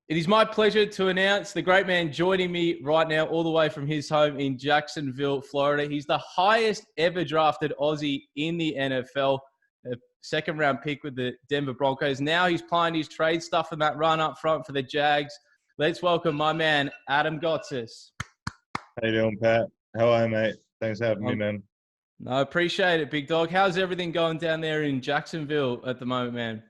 It is my pleasure to announce the great man joining me right now, all the way from his home in Jacksonville, Florida. He's the highest ever drafted Aussie in the NFL, a second-round pick with the Denver Broncos. Now he's playing his trade stuff in that run up front for the Jags. Let's welcome my man, Adam Gotsis. How you doing, Pat? How are you, mate? Thanks for having me, man. No, I appreciate it, big dog. How's everything going down there in Jacksonville at the moment, man?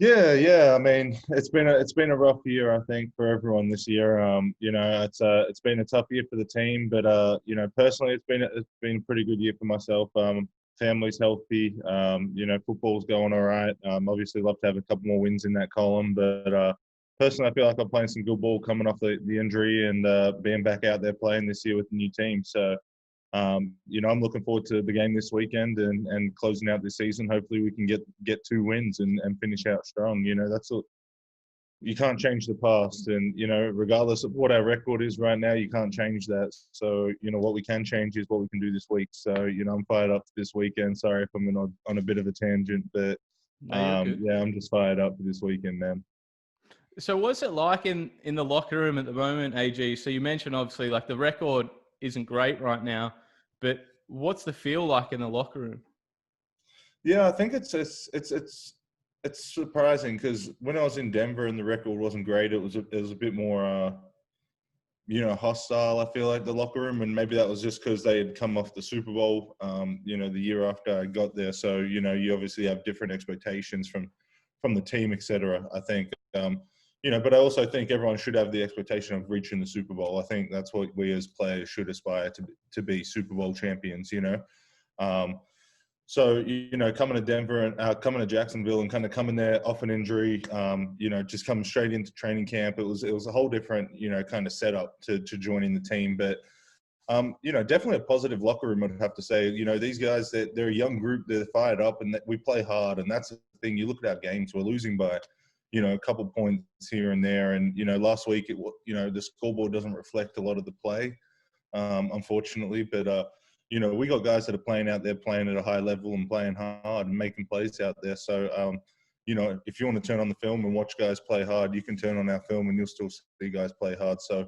Yeah. I mean, it's been a rough year, I think, for everyone this year. It's been a tough year for the team, but personally, it's been a pretty good year for myself. Family's healthy. Football's going all right. Obviously, love to have a couple more wins in that column, but personally, I feel like I'm playing some good ball coming off the injury and being back out there playing this year with the new team. So. I'm looking forward to the game this weekend and closing out this season. Hopefully we can get 2 wins and finish out strong. That's what you can't change the past. And, regardless of what our record is right now, you can't change that. So, what we can change is what we can do this week. So, I'm fired up for this weekend. Sorry if I'm on a bit of a tangent, but I'm just fired up for this weekend, man. So what's it like in the locker room at the moment, AG? So you mentioned obviously like the record isn't great right now, but what's the feel like in the locker room? Yeah, I think it's surprising because when I was in Denver and the record wasn't great, it was a bit more hostile. I feel like the locker room, and maybe that was just because they had come off the Super Bowl, the year after I got there. So you obviously have different expectations from the team, etc. I think. But I also think everyone should have the expectation of reaching the Super Bowl. I think that's what we as players should aspire to be Super Bowl champions, So, coming to Denver and coming to Jacksonville and kind of coming there off an injury, just coming straight into training camp, it was a whole different, kind of setup to joining the team. But, definitely a positive locker room, I'd have to say. These guys, they're a young group, they're fired up and we play hard. And that's the thing. You look at our games, we're losing by a couple points here and there. And, last week, the scoreboard doesn't reflect a lot of the play, unfortunately. But, we got guys that are playing out there, playing at a high level and playing hard and making plays out there. So, if you want to turn on the film and watch guys play hard, you can turn on our film and you'll still see guys play hard. So,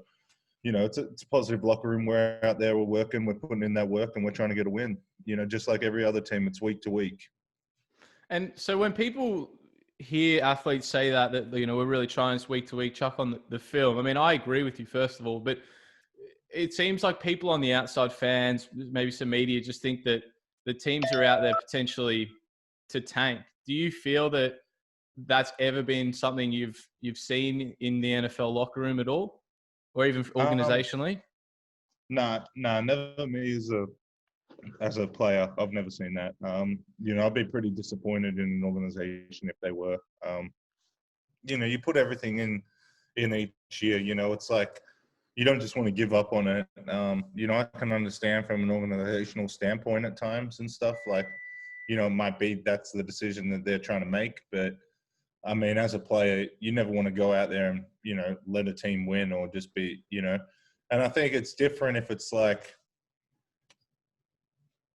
it's a positive locker room. We're out there, we're working, we're putting in that work and we're trying to get a win. Just like every other team, it's week to week. And so when people hear athletes say that we're really trying this week to week, chuck on the film. I mean, I agree with you, first of all, but it seems like people on the outside, fans, maybe some media, just think that the teams are out there potentially to tank. Do you feel that that's ever been something you've seen in the NFL locker room at all, or even organizationally? Nah, never me as a player. I've never seen that. I'd be pretty disappointed in an organization if they were. You put everything in each year. It's like you don't just want to give up on it. I can understand from an organizational standpoint at times and stuff. Like, it might be that's the decision that they're trying to make. But, I mean, as a player, you never want to go out there and, let a team win or just be, And I think it's different if it's like,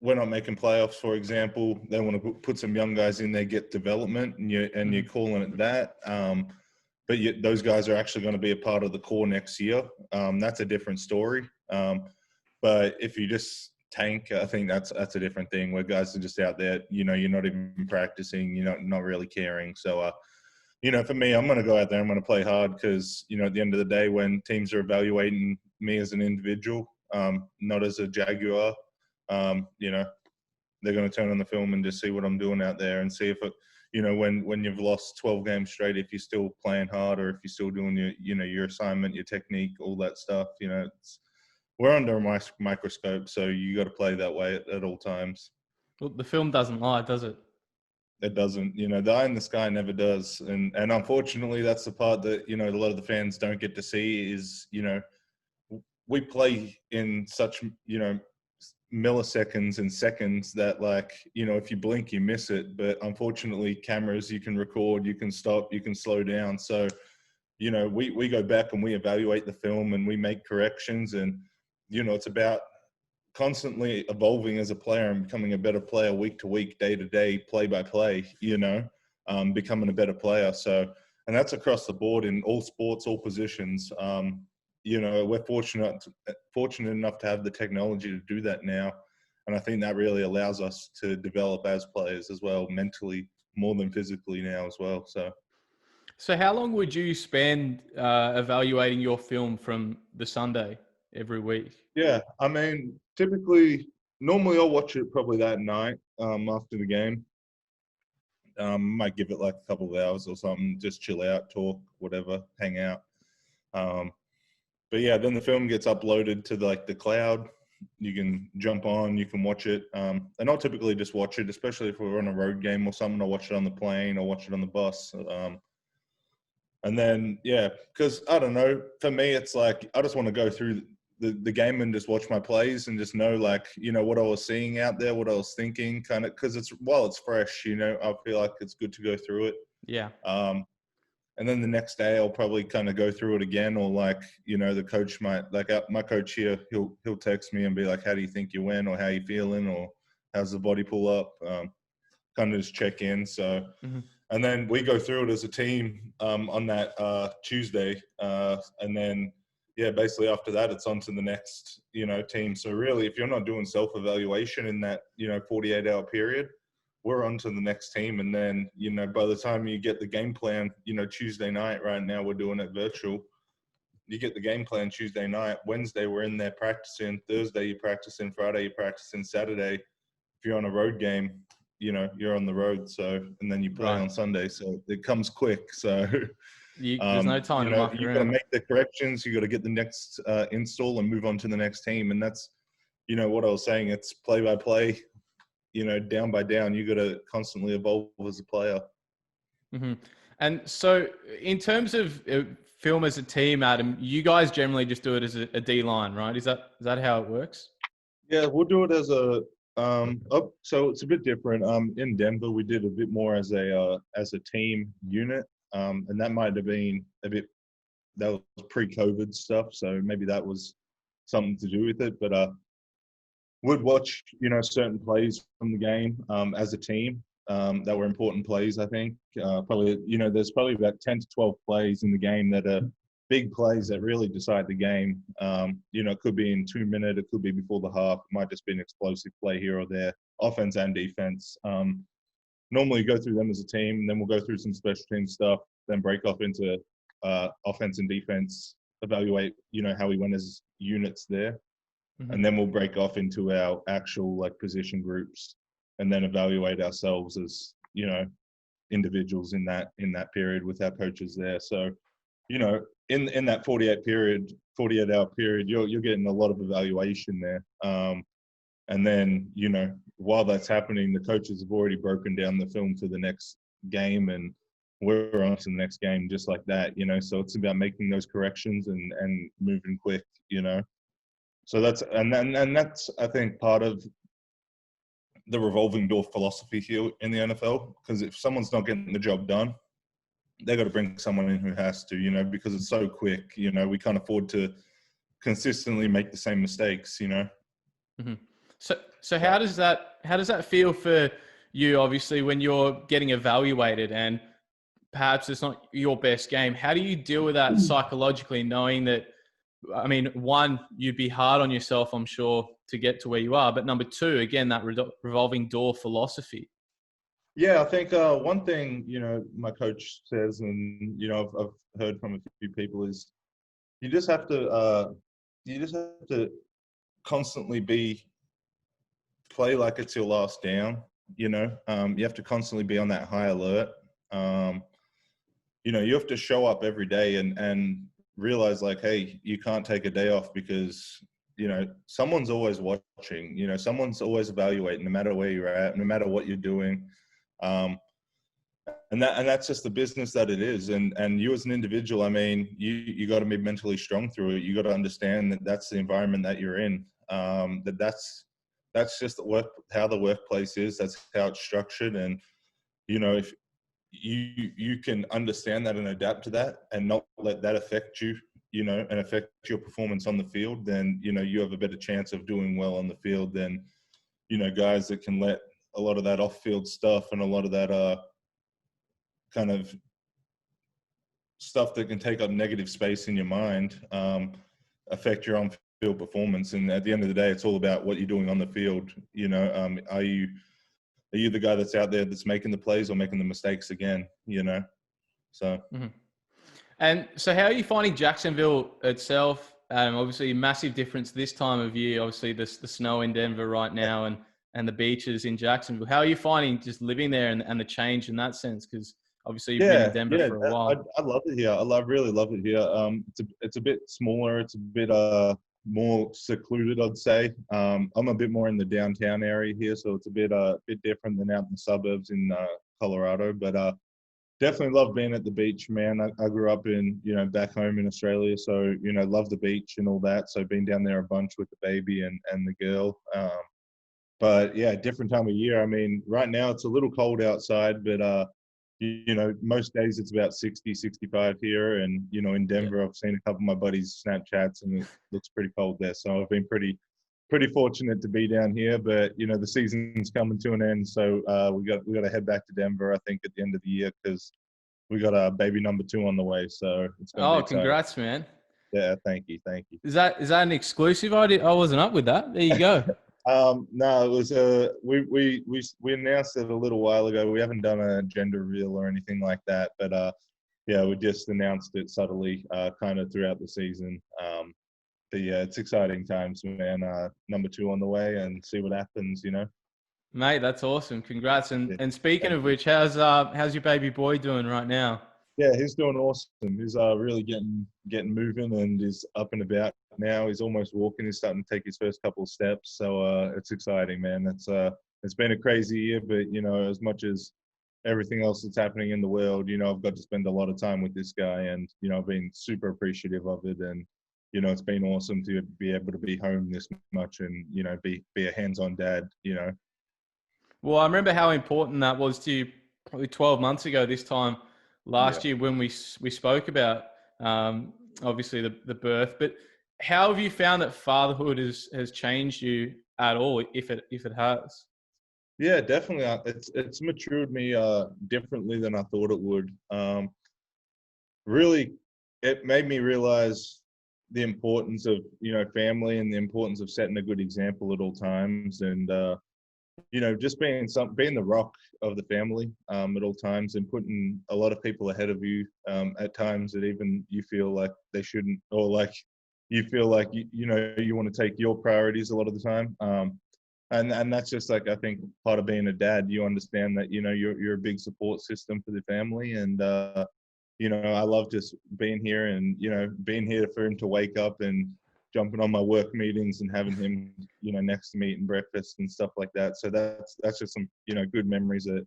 we're not making playoffs, for example. They want to put some young guys in there, get development, and you're calling it that. But those guys are actually going to be a part of the core next year. That's a different story. But if you just tank, I think that's a different thing where guys are just out there. You're not even practicing. You're not really caring. So, for me, I'm going to go out there. I'm going to play hard because at the end of the day, when teams are evaluating me as an individual, not as a Jaguar. They're going to turn on the film and just see what I'm doing out there and see if it, when you've lost 12 games straight, if you're still playing hard or if you're still doing your assignment, your technique, all that stuff. We're under a microscope, so you got to play that way at all times. Well, the film doesn't lie, does it? It doesn't. The eye in the sky never does, and unfortunately, that's the part that a lot of the fans don't get to see. Is we play in such milliseconds and seconds that if you blink you miss it, but unfortunately cameras, you can record, you can stop, you can slow down. So we go back and we evaluate the film and we make corrections, and it's about constantly evolving as a player and becoming a better player week to week, day to day, play by play, becoming a better player. So and that's across the board in all sports, all positions. We're fortunate enough to have the technology to do that now, and I think that really allows us to develop as players as well, mentally more than physically now as well. So how long would you spend evaluating your film from the Sunday every week? Yeah, I mean, normally I'll watch it probably that night after the game. Might give it like a couple of hours or something, just chill out, talk, whatever, hang out. But yeah, then the film gets uploaded to the cloud. You can jump on, you can watch it. And I'll typically just watch it, especially if we're on a road game or something. I'll watch it on the plane, I'll watch it on the bus. And then, yeah, because I don't know, for me, it's like I just want to go through the game and just watch my plays and just know, what I was seeing out there, what I was thinking, kind of, because while it's fresh, I feel like it's good to go through it. Yeah. And then the next day I'll probably kind of go through it again, or the coach might, my coach here, he'll text me and be like, how do you think you went, or how you feeling, or how's the body pull up, kind of just check in. So, and then we go through it as a team on that Tuesday. And then, yeah, basically after that, it's on to the next, team. So really, if you're not doing self-evaluation in that, 48-hour period, we're on to the next team. And then, by the time you get the game plan, Tuesday night, right now we're doing it virtual. You get the game plan Tuesday night. Wednesday, we're in there practicing. Thursday, you're practicing. Friday, you're practicing. Saturday, if you're on a road game, you're on the road. So, and then you play on Sunday. So it comes quick. So there's no time to muck around. You've got to make the corrections. You got to get the next install and move on to the next team. And that's, what I was saying. It's play by play. Down by down, you got to constantly evolve as a player. Mm-hmm. And so in terms of film as a team, Adam, you guys generally just do it as a D line, right? Is that how it works? Yeah, we'll do it as so it's a bit different. In Denver, we did a bit more as a team unit. And that might have been that was pre-COVID stuff. So maybe that was something to do with it, but, would watch, certain plays from the game as a team that were important plays, I think. Probably, there's probably about 10 to 12 plays in the game that are big plays that really decide the game. It could be in 2 minutes, it could be before the half, it might just be an explosive play here or there, offense and defense. Normally go through them as a team, and then we'll go through some special team stuff, then break off into offense and defense, evaluate, how we went as units there. And then we'll break off into our actual position groups, and then evaluate ourselves as, individuals in that period with our coaches there. So, in that 48-hour period, you're getting a lot of evaluation there. And then, while that's happening, the coaches have already broken down the film for the next game, and we're on to the next game just like that, So it's about making those corrections and moving quick, So that's I think part of the revolving door philosophy here in the NFL, because if someone's not getting the job done, they got to bring someone in who has to, because it's so quick, we can't afford to consistently make the same mistakes, Mm-hmm. So how does that feel for you, obviously, when you're getting evaluated and perhaps it's not your best game? How do you deal with that psychologically, knowing that, I mean, one, you'd be hard on yourself, I'm sure, to get to where you are. But number two, again, that revolving door philosophy. Yeah, I think one thing, my coach says, and, I've heard from a few people, is you just have to constantly play like it's your last down, you have to constantly be on that high alert. You have to show up every day and realize hey, you can't take a day off, because someone's always watching, someone's always evaluating, no matter where you're at, no matter what you're doing. And that's just the business that it is. And you as an individual, I mean, you got to be mentally strong through it. You got to understand that that's the environment that you're in. That's just how the workplace is. That's how it's structured. And if you can understand that and adapt to that and not let that affect you, and affect your performance on the field, then, you have a better chance of doing well on the field than, guys that can let a lot of that off-field stuff and a lot of that kind of stuff that can take up negative space in your mind affect your on-field performance. And at the end of the day, it's all about what you're doing on the field. You know, are you the guy that's out there that's making the plays or making the mistakes again? You know, so. Mm-hmm. And so how are you finding Jacksonville itself? Obviously, a massive difference this time of year. Obviously, the snow in Denver right now and the beaches in Jacksonville. How are you finding just living there and the change in that sense? Because obviously, you've been in Denver for a while. I love it here. I really love it here. It's a bit smaller. It's a bit more secluded, I'd say. I'm a bit more in the downtown area here, so it's a bit different than out in the suburbs in Colorado. But definitely love being at the beach, man. I grew up in, you know, back home in Australia, so, you know, love the beach and all that. So been down there a bunch with the baby and the girl. But yeah, different time of year. I mean, right now it's a little cold outside, but you know, most days it's about 60, 65 here. And, you know, in Denver, I've seen a couple of my buddies' Snapchats and it looks pretty cold there. So I've been pretty fortunate to be down here, but you know, the season's coming to an end. So we got to head back to Denver, I think, at the end of the year, because we got a baby number 2 on the way. So it's going to be exciting. Congrats, man. Yeah, thank you. Is that an exclusive idea? I wasn't up with that. There you go. No, it was we announced it a little while ago. We haven't done a gender reveal or anything like that, but yeah, we just announced it subtly, kind of throughout the season. But yeah, it's exciting times, man. Number 2 on the way, and see what happens, you know. Mate, that's awesome. Congrats. And speaking of which, how's your baby boy doing right now? Yeah, he's doing awesome. He's really getting moving and is up and about now. He's almost walking. He's starting to take his first couple of steps. So it's exciting, man. It's been a crazy year, but you know, as much as everything else that's happening in the world, you know, I've got to spend a lot of time with this guy, and you know, I've been super appreciative of it. And you know, it's been awesome to be able to be home this much and you know, be a hands-on dad. You know. Well, I remember how important that was to you probably 12 months ago this time last year when we spoke about obviously the birth. But how have you found that fatherhood has changed you at all, if it has? Yeah, definitely. It's matured me differently than I thought it would. Really, it made me realize the importance of, you know, family and the importance of setting a good example at all times, and you know, just being the rock of the family at all times, and putting a lot of people ahead of you at times that even you feel like they shouldn't, or like you feel like you know, you want to take your priorities a lot of the time. And that's just like, I think, part of being a dad. You understand that, you know, you're a big support system for the family, and you know, I love just being here, and you know, being here for him to wake up and jumping on my work meetings and having him, you know, next to me eating breakfast and stuff like that. So that's just some, you know, good memories that,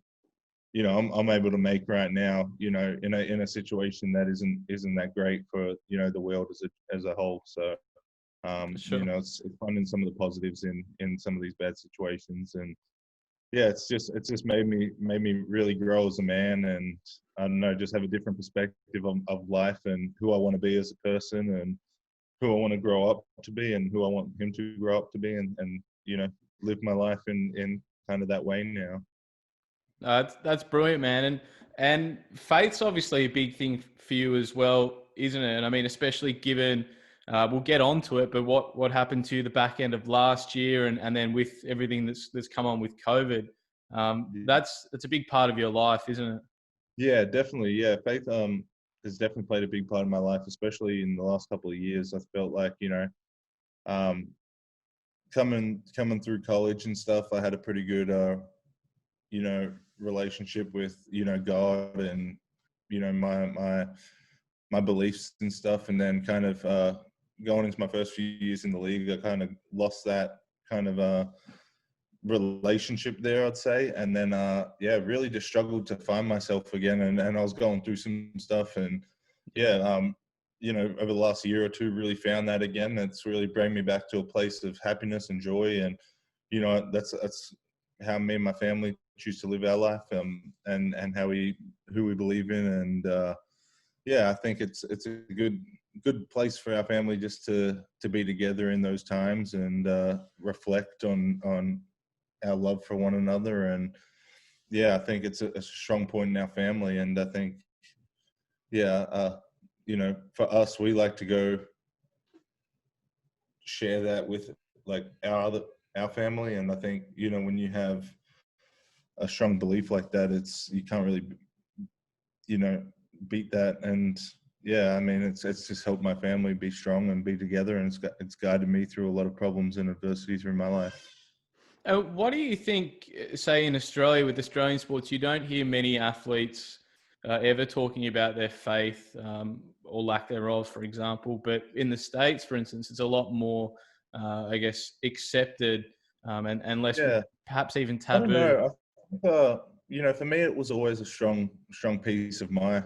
you know, I'm able to make right now, you know, in a situation that isn't that great for, you know, the world as a whole. So Sure. you know, it's finding some of the positives in some of these bad situations. And yeah, it's just made me really grow as a man, and I don't know, just have a different perspective of life and who I want to be as a person, and who I want to grow up to be, and who I want him to grow up to be, and you know, live my life in kind of that way now. That's brilliant, man. And faith's obviously a big thing for you as well, isn't it? And I mean, especially given we'll get onto it, but what happened to you the back end of last year, and then with everything that's come on with COVID, that's a big part of your life, isn't it? Yeah, definitely. Yeah, faith has definitely played a big part in my life, especially in the last couple of years. I felt like, you know, coming through college and stuff, I had a pretty good you know, relationship with, you know, God and, you know, my beliefs and stuff. And then kind of going into my first few years in the league, I kind of lost that kind of relationship there, I'd say. And then yeah, really just struggled to find myself again, and I was going through some stuff, and yeah, you know, over the last year or two, really found that again. That's really bring me back to a place of happiness and joy. And you know, that's how me and my family choose to live our life, and who we believe in. And yeah, I think it's a good place for our family just to be together in those times, and reflect on our love for one another. And yeah, I think it's a strong point in our family. And I think, Yeah, for us, we like to go share that with like our family, and I think when you have a strong belief like that, you can't really you know beat that. And yeah, I mean, it's just helped my family be strong and be together, and it's guided me through a lot of problems and adversity through my life. What do you think, say in Australia with Australian sports, you don't hear many athletes ever talking about their faith or lack thereof, for example. But in the States, for instance, it's a lot more, I guess, accepted and less Yeah, perhaps even I don't taboo. know. I think, for me, it was always a strong piece of my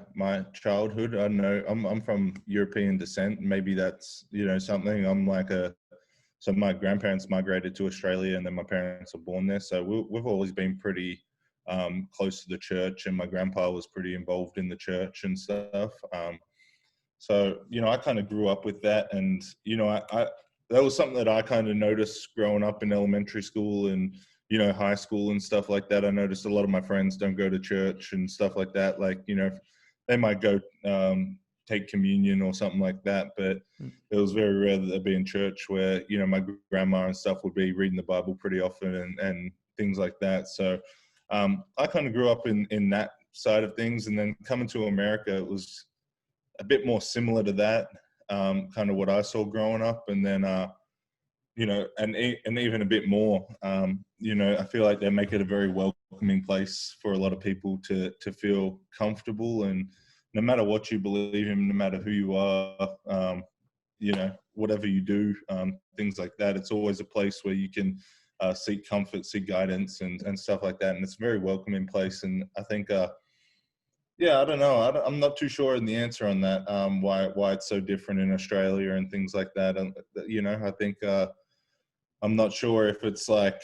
childhood. I don't know. I'm from European descent. Maybe that's something. So my grandparents migrated to Australia, and then my parents were born there. So we've always been pretty close to the church, and my grandpa was pretty involved in the church and stuff. So I kind of grew up with that, and I that was something that I kind of noticed growing up in elementary school and high school and stuff like that. I noticed a lot of my friends don't go to church and stuff like that. Like they might go take communion or something like that, but Mm. it was very rare that they'd be in church where my grandma and stuff would be reading the Bible pretty often and things like that. So I kind of grew up in that side of things, and then coming to America, it was a bit more similar to that, kind of what I saw growing up, and then and even a bit more. I feel like they make it a very welcoming place for a lot of people to feel comfortable, and no matter what you believe in, no matter who you are, whatever you do, things like that, it's always a place where you can seek comfort, seek guidance, and stuff like that, and it's a very welcoming place. And I think. Yeah, I don't know. I'm not too sure in the answer on that. Why it's so different in Australia and things like that. And I think I'm not sure if it's like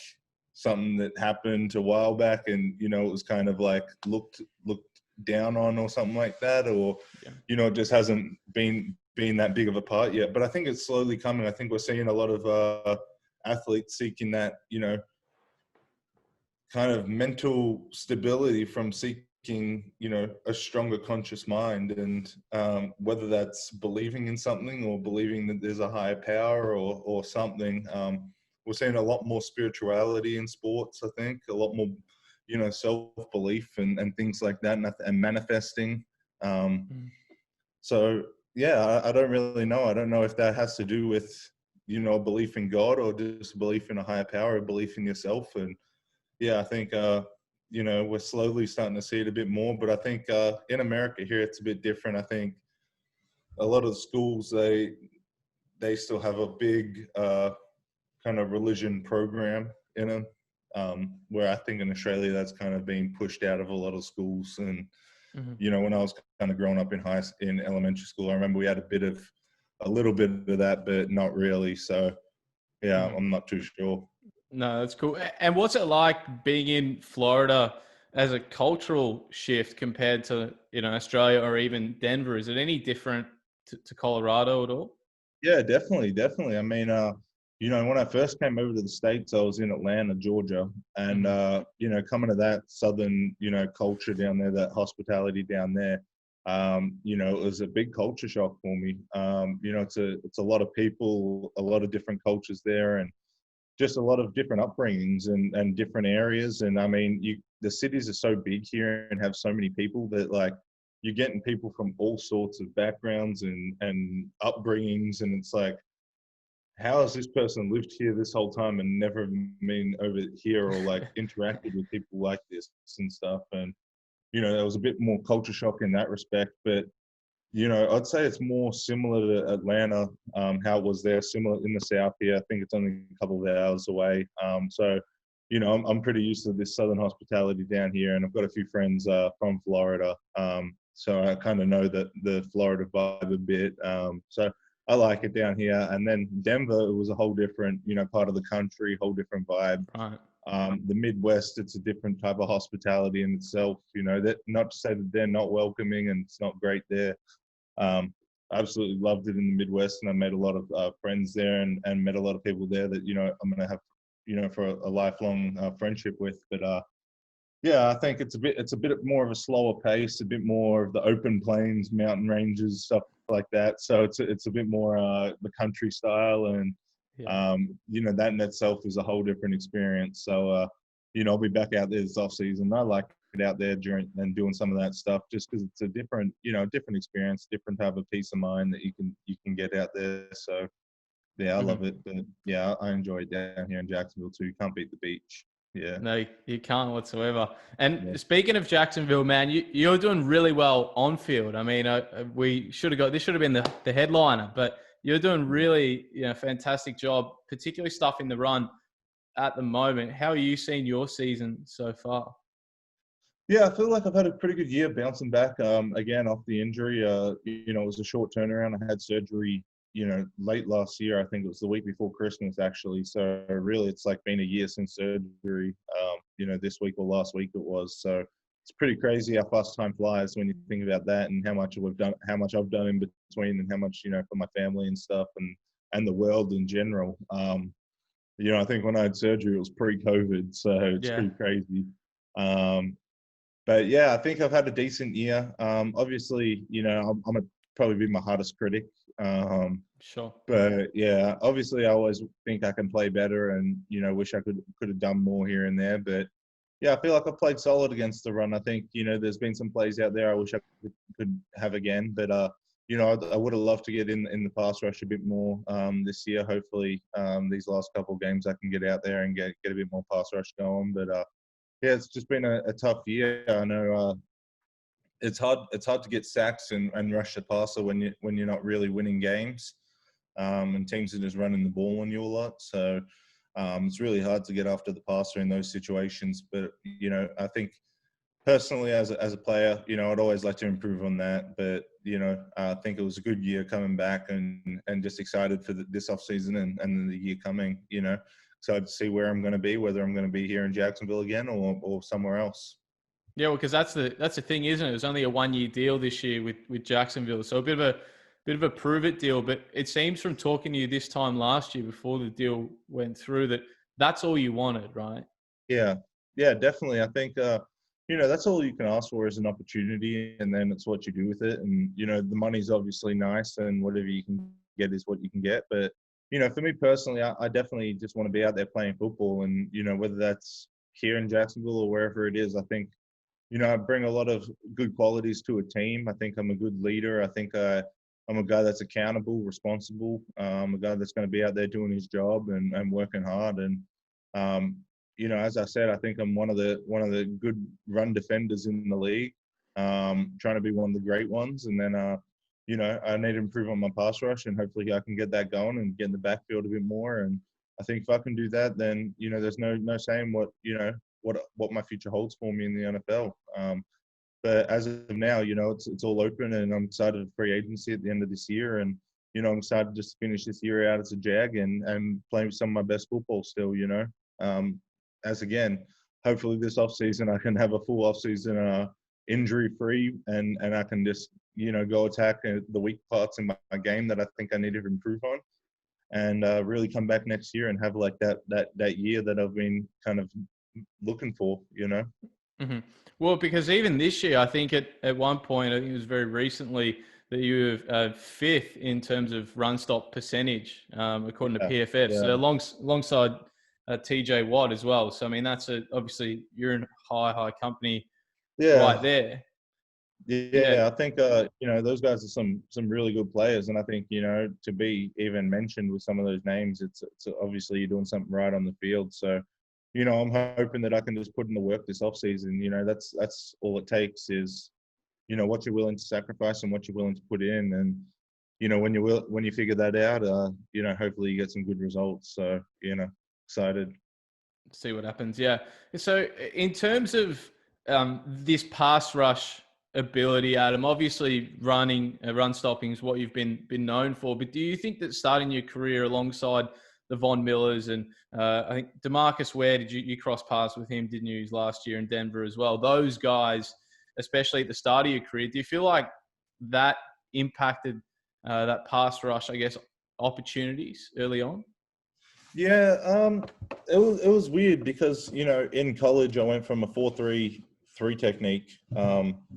something that happened a while back, and it was kind of like looked down on or something like that, or Yeah. it just hasn't been that big of a part yet. But I think it's slowly coming. I think we're seeing a lot of athletes seeking that kind of mental stability from seeking a stronger conscious mind, and whether that's believing in something or believing that there's a higher power or something. We're seeing a lot more spirituality in sports. I think a lot more self-belief and things like that, and manifesting. Mm. So yeah, I don't really know. I don't know if that has to do with a belief in God, or just belief in a higher power, or belief in yourself. And yeah, I think we're slowly starting to see it a bit more. But I think in America here, it's a bit different. I think a lot of the schools they still have a big kind of religion program in them, where I think in Australia that's kind of being pushed out of a lot of schools. And Mhm. when I was kind of growing up in elementary school, I remember we had a little bit of that, but not really. So yeah, Mhm. I'm not too sure. No, that's cool. And what's it like being in Florida as a cultural shift compared to, Australia or even Denver? Is it any different to Colorado at all? Yeah, definitely, definitely. I mean, when I first came over to the States, I was in Atlanta, Georgia, and Hmm. coming to that southern, culture down there, that hospitality down there, it was a big culture shock for me. It's a lot of people, a lot of different cultures there, and just a lot of different upbringings and different areas. And I mean, the cities are so big here and have so many people that like you're getting people from all sorts of backgrounds and upbringings, and it's like, how has this person lived here this whole time and never been over here or like interacted with people like this and stuff? And there was a bit more culture shock in that respect. But I'd say it's more similar to Atlanta, how it was there, similar in the South here. I think it's only a couple of hours away. So, I'm pretty used to this Southern hospitality down here, and I've got a few friends from Florida. So I kind of know that the Florida vibe a bit. So I like it down here. And then Denver, it was a whole different, part of the country, whole different vibe. Right. The Midwest, it's a different type of hospitality in itself. That not to say that they're not welcoming and it's not great there. I absolutely loved it in the Midwest, and I made a lot of friends there, and met a lot of people there that I'm going to have for a lifelong friendship with. But Yeah, I think it's a bit more of a slower pace, a bit more of the open plains, mountain ranges, stuff like that. So it's a bit more the country style, and Yeah. that in itself is a whole different experience. So I'll be back out there this off season. I like it out there during and doing some of that stuff just because it's a different, different experience, different type of peace of mind that you can get out there. So yeah, I Mhm. love it. But yeah, I enjoy it down here in Jacksonville too. You can't beat the beach. Yeah. No, you can't whatsoever. And Yeah. speaking of Jacksonville, man, you're doing really well on field. I mean, we should have got this should have been the headliner, but you're doing really fantastic job, particularly stuff in the run at the moment. How are you seeing your season so far? Yeah, I feel like I've had a pretty good year bouncing back. Again, off the injury. It was a short turnaround. I had surgery, late last year. I think it was the week before Christmas, actually. So really, it's like been a year since surgery. This week or last week it was. So it's pretty crazy how fast time flies when you think about that and how much we've done, how much I've done in between, and how much for my family and stuff, and the world in general. I think when I had surgery, it was pre-COVID, so it's Yeah, pretty crazy. Um, but yeah, I think I've had a decent year. Obviously, I'm gonna probably be my hardest critic. Um, sure. but yeah, obviously, I always think I can play better, and wish I could have done more here and there. But yeah, I feel like I played solid against the run. I think there's been some plays out there I wish I could have again, but I would have loved to get in the pass rush a bit more this year. Hopefully, these last couple of games I can get out there and get a bit more pass rush going. But yeah, it's just been a tough year. I know it's hard to get sacks and rush the passer when you're not really winning games, and teams are just running the ball on you a lot. So it's really hard to get after the passer in those situations. But I think personally as a player, I'd always like to improve on that. But I think it was a good year coming back, and just excited for this off season and the year coming. Excited to see where I'm going to be, whether I'm going to be here in Jacksonville again or somewhere else. Yeah, well, because that's the thing, isn't it? It was only a 1 year deal this year with Jacksonville, so a bit of a prove it deal. But it seems from talking to you this time last year before the deal went through that that's all you wanted, right? Yeah, yeah, definitely. I think that's all you can ask for is an opportunity, and then it's what you do with it. And the money's obviously nice, and whatever you can get is what you can get. But for me personally, I definitely just want to be out there playing football, and whether that's here in Jacksonville or wherever it is. I think I bring a lot of good qualities to a team. I think I'm a good leader. I think I'm a guy that's accountable, responsible. A guy that's going to be out there doing his job and working hard. And um, as I said, I think I'm one of the good run defenders in the league. Trying to be one of the great ones, and then I need to improve on my pass rush, and hopefully I can get that going and get in the backfield a bit more. And I think if I can do that, then there's no saying what my future holds for me in the NFL. But as of now, it's all open, and I'm excited for free agency at the end of this year, and I'm excited just to finish this year out as a Jag and playing some of my best football still. As again, hopefully this off season I can have a full off season injury free, and I can just go attack the weak parts in my game that I think I need to improve on, and really come back next year and have like that year that I've been kind of looking for. Hmm. Well, because even this year, I think at one point, I think it was very recently that you were fifth in terms of run stop percentage, according to Yeah, PFF. yeah, So alongside TJ Watt as well. So I mean, obviously you're in high company right yeah, there. Yeah. yeah. I think those guys are some really good players, and I think to be even mentioned with some of those names, it's obviously you're doing something right on the field. So I'm hoping that I can just put in the work this off season. That's all it takes is what you're willing to sacrifice and what you're willing to put in, and when you figure that out, hopefully you get some good results. So excited. See what happens. Yeah. So in terms of this pass rush ability, Adam, obviously run stopping is what you've been known for. But do you think that starting your career alongside the Von Millers and I think DeMarcus Ware, did you cross paths with him, didn't you, last year in Denver as well? Those guys, especially at the start of your career, do you feel like that impacted that pass rush, I guess, opportunities early on? Yeah, it was weird because in college I went from a 4-3-3 technique,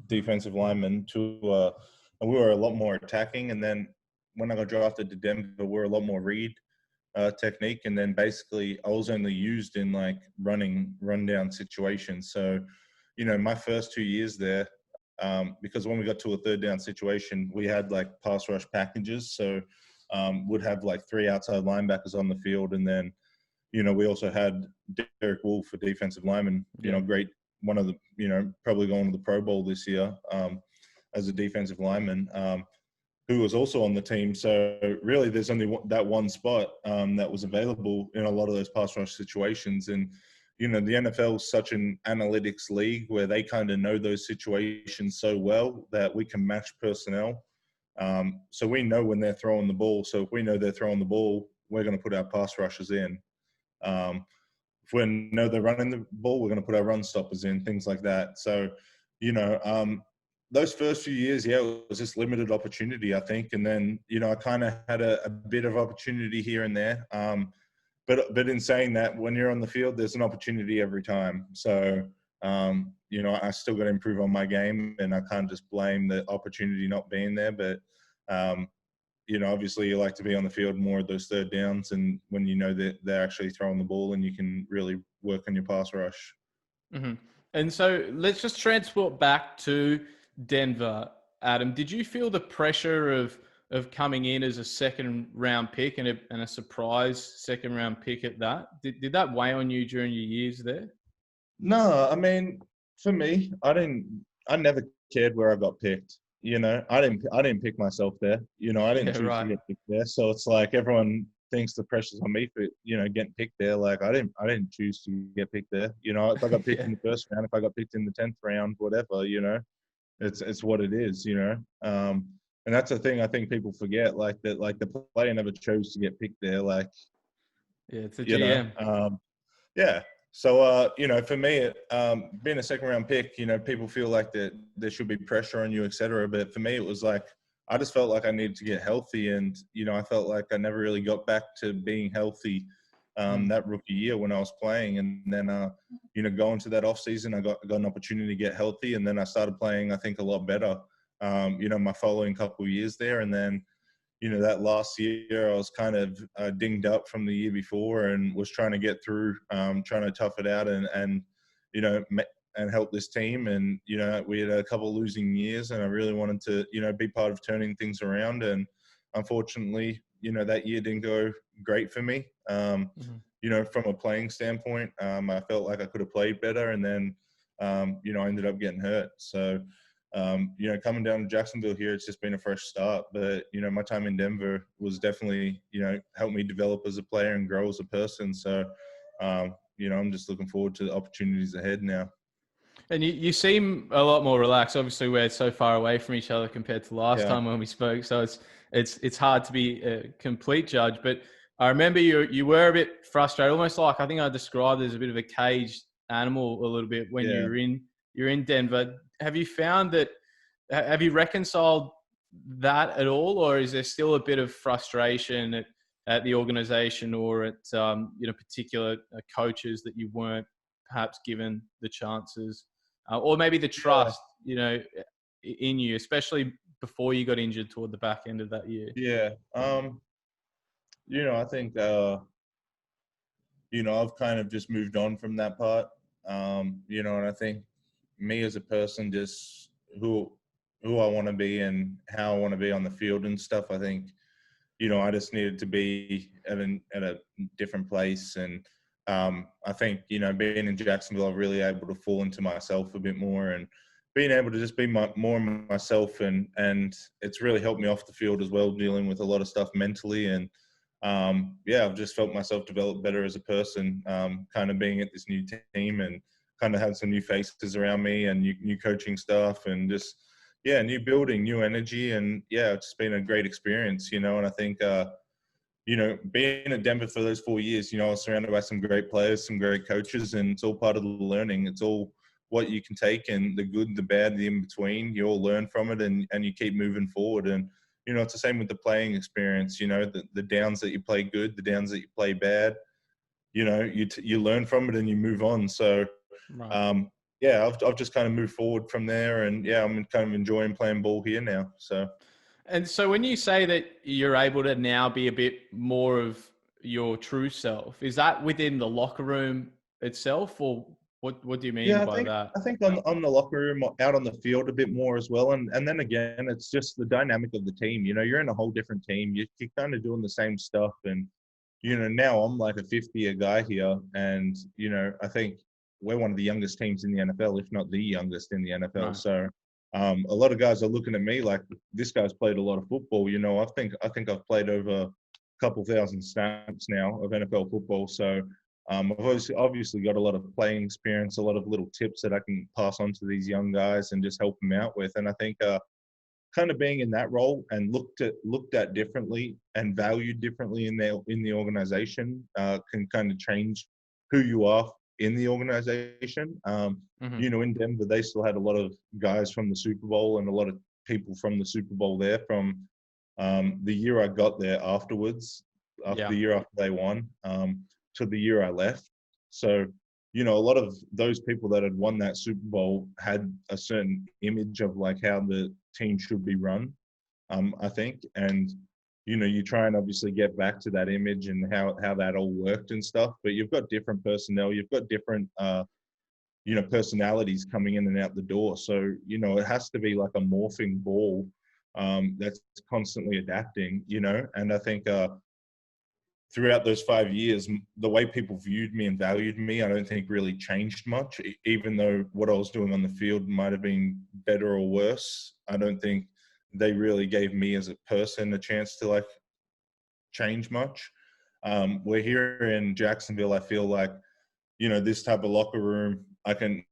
defensive lineman to and we were a lot more attacking, and then when I got drafted to Denver, we were a lot more read technique, and then basically I was only used in like rundown situations. So, my first 2 years there, because when we got to a third down situation, we had like pass rush packages, so would have like three outside linebackers on the field, and then we also had Derek Wolfe for defensive lineman. Great, one of the probably going to the Pro Bowl this year as a defensive lineman. Who was also on the team. So really, there's only that one spot that was available in a lot of those pass rush situations. And, the NFL is such an analytics league where they kind of know those situations so well that we can match personnel. So we know when they're throwing the ball. So if we know they're throwing the ball, we're going to put our pass rushers in. If we know they're running the ball, we're going to put our run stoppers in, things like that. So, those first few years, it was just limited opportunity, I think. And then, I kind of had a bit of opportunity here and there. But in saying that, when you're on the field, there's an opportunity every time. So, I still got to improve on my game, and I can't just blame the opportunity not being there. But, obviously you like to be on the field more of those third downs, and when that they're actually throwing the ball and you can really work on your pass rush. Mm-hmm. And so let's just transport back to Denver, Adam. Did you feel the pressure of coming in as a second round pick and a surprise second round pick at that? Did that weigh on you during your years there? No, I mean, for me, I never cared where I got picked. I didn't pick myself there. I didn't choose to get picked there. So it's like everyone thinks the pressure's on me for getting picked there. Like I didn't choose to get picked there. If I got picked in the first round, if I got picked in the 10th round, whatever, it's what it is. And that's the thing I think people forget. Like that, like the player never chose to get picked there. Like it's a GM. Yeah. So, for me, being a second round pick, people feel like that there should be pressure on you, et cetera. But for me, it was like, I just felt like I needed to get healthy. And, I felt like I never really got back to being healthy that rookie year when I was playing. And then, going to that off season, I got an opportunity to get healthy. And then I started playing, I think, a lot better, my following couple of years there. And then, that last year I was kind of dinged up from the year before and was trying to get through, trying to tough it out and and help this team. And, we had a couple of losing years and I really wanted to, be part of turning things around. And unfortunately, that year didn't go great for me. From a playing standpoint, I felt like I could have played better. And then, I ended up getting hurt. So, coming down to Jacksonville here, it's just been a fresh start. But, my time in Denver was definitely, helped me develop as a player and grow as a person. So, I'm just looking forward to the opportunities ahead now. And you seem a lot more relaxed. Obviously, we're so far away from each other compared to last time when we spoke. So it's hard to be a complete judge. But I remember you were a bit frustrated, almost like I think I described it as a bit of a caged animal a little bit when you're in Denver. Have you found that? Have you reconciled that at all, or is there still a bit of frustration at the organization or at particular coaches that you weren't perhaps given the chances, or maybe the trust in you, especially before you got injured toward the back end of that year? Yeah. I think I've kind of just moved on from that part. And I think me as a person, just who I want to be and how I want to be on the field and stuff. I think, I just needed to be at a different place. And I think, being in Jacksonville, I'm really able to fall into myself a bit more and being able to just be more myself. And it's really helped me off the field as well, dealing with a lot of stuff mentally. And I've just felt myself develop better as a person, kind of being at this new team and kind of had some new faces around me and new coaching stuff and just, new building, new energy. And it's just been a great experience, and I think, being at Denver for those 4 years, I was surrounded by some great players, some great coaches, and it's all part of the learning. It's all what you can take and the good, the bad, the in-between. You all learn from it and you keep moving forward. And, it's the same with the playing experience. The downs that you play good, the downs that you play bad. You learn from it and you move on. So, Right. I've just kind of moved forward from there, and I'm kind of enjoying playing ball here now. So. And so when you say that you're able to now be a bit more of your true self, is that within the locker room itself, or what do you mean Yeah, by that? I think on the locker room, out on the field a bit more as well, and then again, it's just the dynamic of the team. You're in a whole different team. You're kind of doing the same stuff, and now I'm like a fifth-year guy here, and I think we're one of the youngest teams in the NFL, if not the youngest in the NFL. Right. So a lot of guys are looking at me like, this guy's played a lot of football. I think I've played over a couple thousand snaps now of NFL football. So I've obviously got a lot of playing experience, a lot of little tips that I can pass on to these young guys and just help them out with. And I think kind of being in that role and looked at differently and valued differently in the organization can kind of change who you are in the organization. In Denver, they still had a lot of guys from the Super Bowl and a lot of people from the Super Bowl there from the year I got there afterwards, after the year after they won, to the year I left. So, a lot of those people that had won that Super Bowl had a certain image of like how the team should be run, I think. And, you try and obviously get back to that image and how that all worked and stuff. But you've got different personnel, you've got different, personalities coming in and out the door. So, it has to be like a morphing ball that's constantly adapting, and I think throughout those 5 years, the way people viewed me and valued me, I don't think really changed much, even though what I was doing on the field might have been better or worse. I don't think they really gave me as a person a chance to like change much. We're here in Jacksonville. I feel like, this type of locker room, I can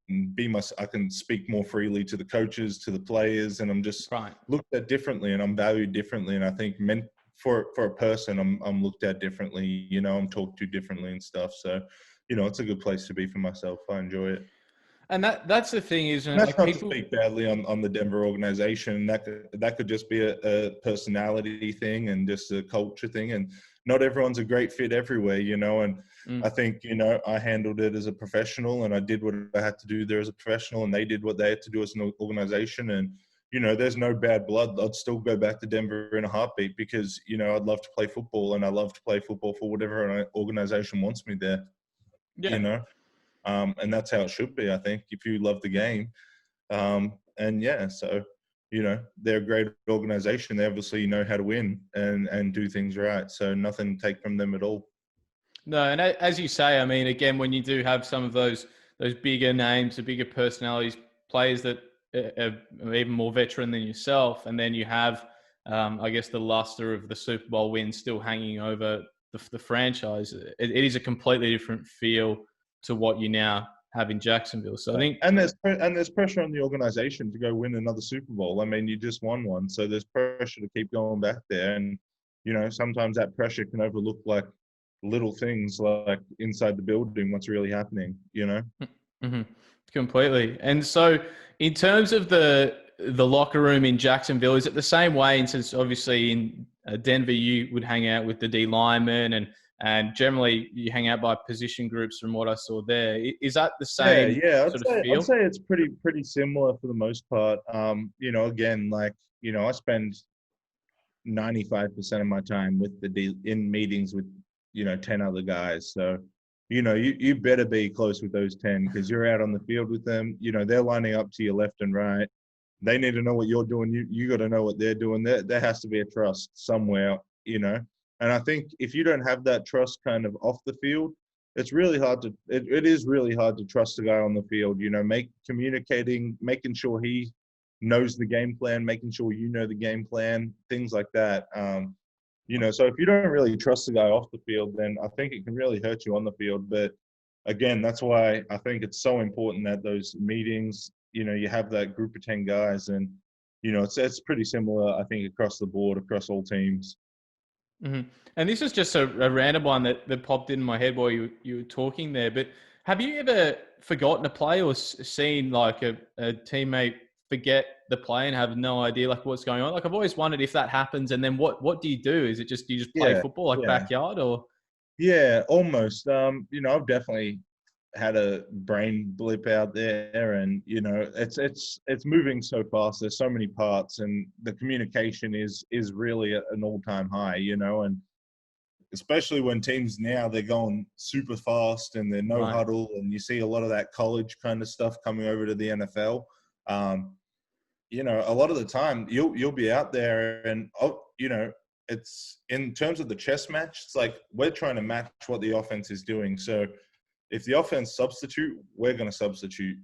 speak more freely to the coaches, to the players, and I'm just looked at differently and I'm valued differently. And I think for a person, I'm looked at differently, I'm talked to differently and stuff. So, it's a good place to be for myself. I enjoy it. And that's the thing, isn't it? That's like not people... to speak badly on the Denver organization. That could just be a personality thing and just a culture thing. And not everyone's a great fit everywhere, And I think, I handled it as a professional and I did what I had to do there as a professional, and they did what they had to do as an organization. And, there's no bad blood. I'd still go back to Denver in a heartbeat because, I'd love to play football, and I love to play football for whatever an organization wants me there, and that's how it should be, I think, if you love the game. So, they're a great organization. They obviously know how to win and do things right. So nothing to take from them at all. No, and as you say, I mean, again, when you do have some of those bigger names, the bigger personalities, players that are even more veteran than yourself, and then you have, I guess, the luster of the Super Bowl win still hanging over the franchise, it is a completely different feel to what you now have in Jacksonville. So I think, and there's pressure on the organization to go win another Super Bowl. I mean, you just won one, so there's pressure to keep going back there. And sometimes that pressure can overlook like little things like inside the building, what's really happening. Mm-hmm. Completely. And so, in terms of the locker room in Jacksonville, is it the same way? And since obviously in Denver, you would hang out with the D linemen and generally you hang out by position groups from what I saw there. Is that the same sort of feel? I'd say it's pretty similar for the most part. Again, like, I spend 95% of my time with in meetings with, 10 other guys. So, you better be close with those 10 because you're out on the field with them. They're lining up to your left and right. They need to know what you're doing. You got to know what they're doing. There has to be a trust somewhere, And I think if you don't have that trust kind of off the field, it's really hard to, it is really hard to trust a guy on the field, communicating, making sure he knows the game plan, making sure you know the game plan, things like that. So if you don't really trust the guy off the field, then I think it can really hurt you on the field. But again, that's why I think it's so important that those meetings, you have that group of 10 guys and, it's pretty similar, I think, across the board, across all teams. Mm-hmm. And this is just a random one that popped in my head while you were talking there. But have you ever forgotten a play or seen like a teammate forget the play and have no idea like what's going on? Like I've always wondered if that happens, and then what do you do? Is it just you just play Yeah, football like yeah, backyard or? yeah, almost. I've definitely had a brain blip out there, and it's moving so fast. There's so many parts, and the communication is really at an all-time high. And especially when teams now they're going super fast and they're no Right. huddle, and you see a lot of that college kind of stuff coming over to the NFL. A lot of the time you'll be out there and it's in terms of the chess match. It's like we're trying to match what the offense is doing. So if the offense substitute, we're going to substitute.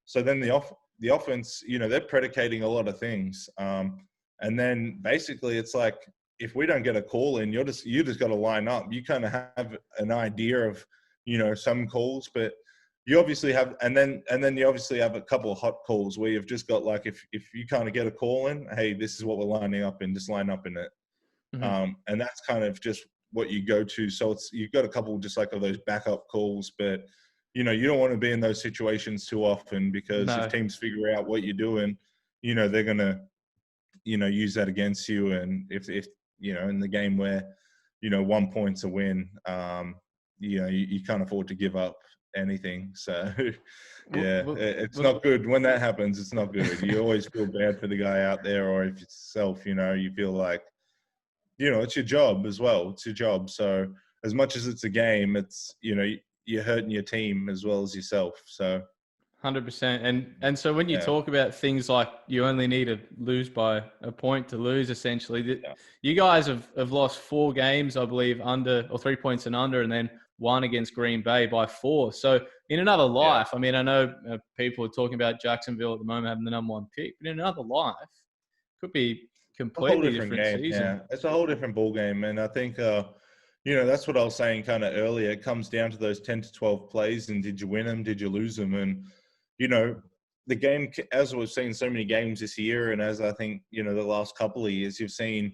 So then the offense, they're predicating a lot of things, and then basically it's like if we don't get a call in, you just got to line up. You kind of have an idea of some calls, but you obviously have, and then you obviously have a couple of hot calls where you've just got like if you kind of get a call in, hey, this is what we're lining up in, just line up in it. Mm-hmm. And that's kind of just what you go to. So you've got a couple just like of those backup calls, but you don't want to be in those situations too often, because if No. teams figure out what you're doing, they're gonna use that against you. And if in the game where 1 point's a win, you can't afford to give up anything. So yeah, it's not good when that happens. It's not good. You always feel bad for the guy out there, or if it's yourself, you feel like it's your job as well. It's your job. So as much as it's a game, it's you're hurting your team as well as yourself. So 100%. And so when you yeah, talk about things like you only need to lose by a point to lose, essentially, yeah, you guys have lost 4 games, I believe, under or 3 points and under, and then one against Green Bay by 4. So in another yeah. life, I mean, I know people are talking about Jacksonville at the moment having the number 1 pick, but in another life, could be A whole completely different different game. season. Yeah, it's a whole different ball game, and I think that's what I was saying kind of earlier. It comes down to those 10 to 12 plays, and did you win them? Did you lose them? And the game, as we've seen so many games this year, and as I think the last couple of years, you've seen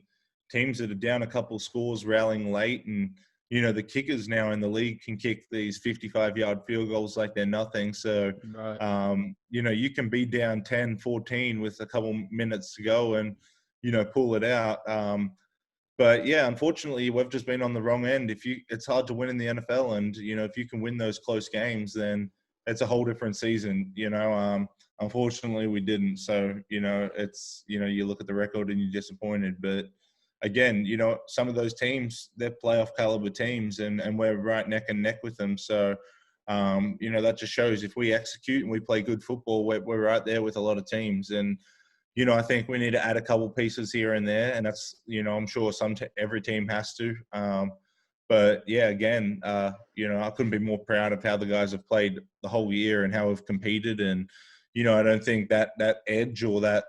teams that are down a couple scores rallying late, and the kickers now in the league can kick these 55-yard field goals like they're nothing. So Right. you can be down 10-14 with a couple minutes to go and pull it out. But yeah, unfortunately, we've just been on the wrong end. It's hard to win in the NFL, and if you can win those close games, then it's a whole different season. Unfortunately, we didn't. So it's you look at the record and you're disappointed. But again, some of those teams, they're playoff caliber teams, and we're right neck and neck with them. So that just shows if we execute and we play good football, we're right there with a lot of teams. And I think we need to add a couple pieces here and there, and that's I'm sure every team has to. But yeah, again, I couldn't be more proud of how the guys have played the whole year and how we've competed. And I don't think that edge or that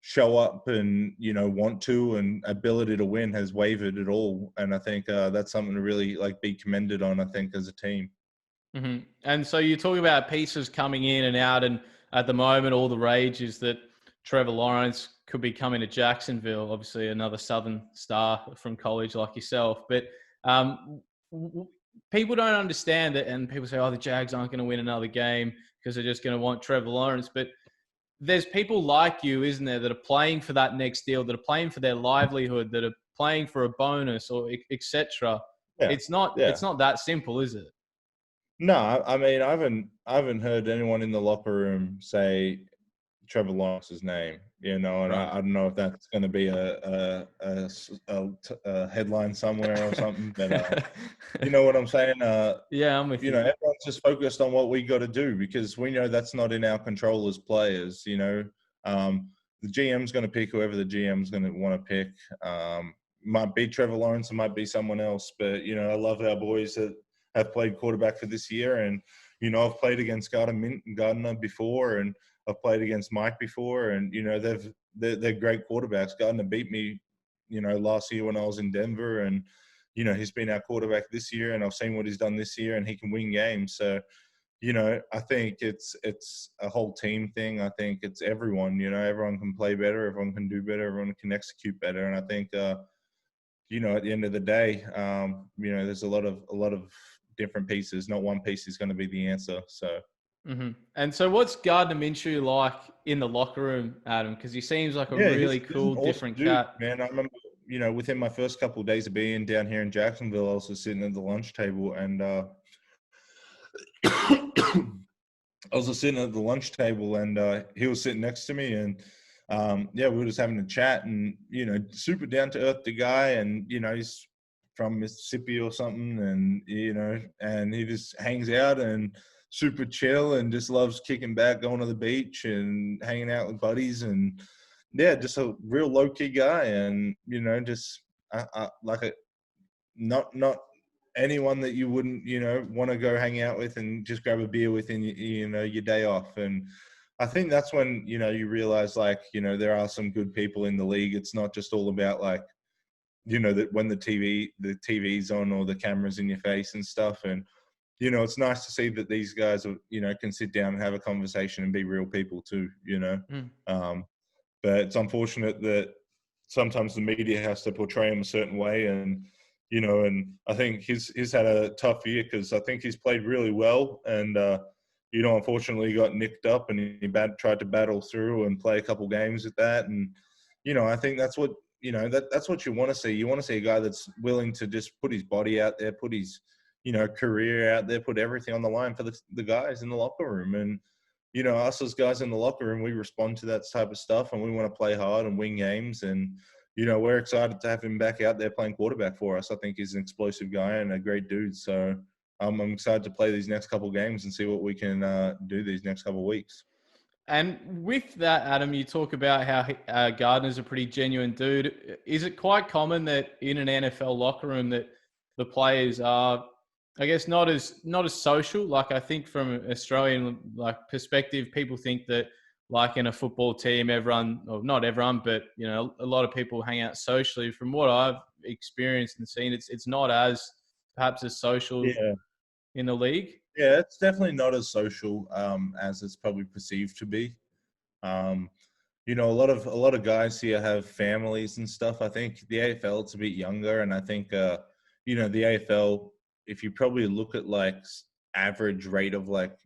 show up and want to and ability to win has wavered at all. And I think that's something to really be commended on, I think, as a team. Mm-hmm. And so you talk about pieces coming in and out, and at the moment, all the rage is that Trevor Lawrence could be coming to Jacksonville, obviously another Southern star from college like yourself. But people don't understand it, and people say, oh, the Jags aren't going to win another game because they're just going to want Trevor Lawrence. But there's people like you, isn't there, that are playing for that next deal, that are playing for their livelihood, that are playing for a bonus or etc. Yeah, It's not yeah. that simple, is it? No, I mean, I haven't heard anyone in the locker room say Trevor Lawrence's name, and Right. I don't know if that's going to be a headline somewhere or something, but you know what I'm saying? Yeah, I'm with you. Everyone's just focused on what we got to do, because we know that's not in our control as players. The GM's going to pick whoever the GM's going to want to pick. Might be Trevor Lawrence, it might be someone else, but I love our boys that have played quarterback for this year, and I've played against Gardner before, and I've played against Mike before, and they're great quarterbacks. Gardner beat me, last year when I was in Denver, and he's been our quarterback this year, and I've seen what he's done this year, and he can win games. So I think it's a whole team thing. I think it's everyone. Everyone can play better, everyone can do better, everyone can execute better, and I think at the end of the day, there's a lot of different pieces. Not one piece is going to be the answer. So And so what's Gardner Minshew like in the locker room, Adam? Because he seems like a Yeah, really he's an cool, awesome different dude, cat. man. I remember, within my first couple of days of being down here in Jacksonville, I was just sitting at the lunch table and I was just sitting at the lunch table and he was sitting next to me and we were just having a chat and, super down to earth the guy and, he's from Mississippi or something and, and he just hangs out and super chill and just loves kicking back, going to the beach and hanging out with buddies and just a real low key guy and, just like a, not anyone that you wouldn't, want to go hang out with and just grab a beer with in, your day off. And I think that's when, you realize like, there are some good people in the league. It's not just all about like, that when the TV's on or the camera's in your face and stuff. And, it's nice to see that these guys are, can sit down and have a conversation and be real people too, but it's unfortunate that sometimes the media has to portray him a certain way. And, and I think he's had a tough year because I think he's played really well. And, unfortunately he got nicked up and he tried to battle through and play a couple games with that. And, I think that's what, that's what you want to see. You want to see a guy that's willing to just put his body out there, put his, career out there, put everything on the line for the guys in the locker room. And, us as guys in the locker room, we respond to that type of stuff and we want to play hard and win games. And, we're excited to have him back out there playing quarterback for us. I think he's an explosive guy and a great dude. So I'm excited to play these next couple of games and see what we can do these next couple of weeks. And with that, Adam, you talk about how Gardner's a pretty genuine dude. Is it quite common that in an NFL locker room that the players are, I guess, not as social? Like I think from an Australian perspective, people think that like in a football team, everyone, or not everyone, but a lot of people hang out socially. From what I've experienced and seen, it's not as perhaps as social in the league. Yeah, it's definitely not as social as it's probably perceived to be. A lot of guys here have families and stuff. I think the AFL it's a bit younger, and I think the AFL, if you probably look at like average rate of like